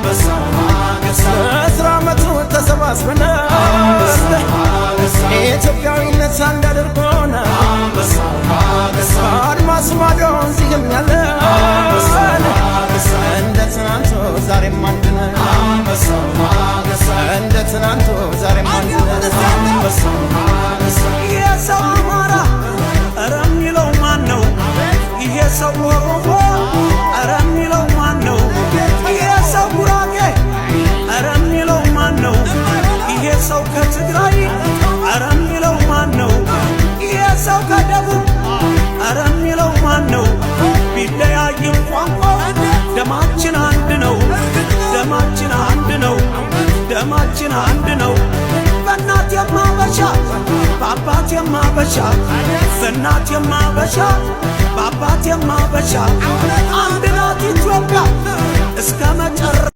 በ10 ዓመቱ ተሰባስበን ኢትዮጵያዊነት አንድ አድርጎን አድማስ ማዶ እዚህም ያለን እንደ ትናንቱ ዛሬም አንድ ነን እንደ ትናንቱ ዛሬም አንድ ነን ይሄ ሰው አማራ ኧረ የሚለው ማን ነው? ይሄ ሰው ኦሮሞ ኧረ የሚለው ማን ነው? ይሄ ሰው ጉራጌ ኧረ የሚለው ማን ነው? ይሄ ሰው ከትግራይ ኧረ የሚለው ማን ነው? ይሄ ሰው ከደቡብ ኧረ የሚለው ማን ነው? ቢለያይም ቋንቋ ደማችን አንድ ነው። ደማችን አንድ ነው። ደማችን አንድ ነው። በእናት የማበሻ በአባት የማበሻ በእናት የማበሻ በአባት የማበሻ አንድ ናት ኢትዮጵያ እስከ መጨረሻ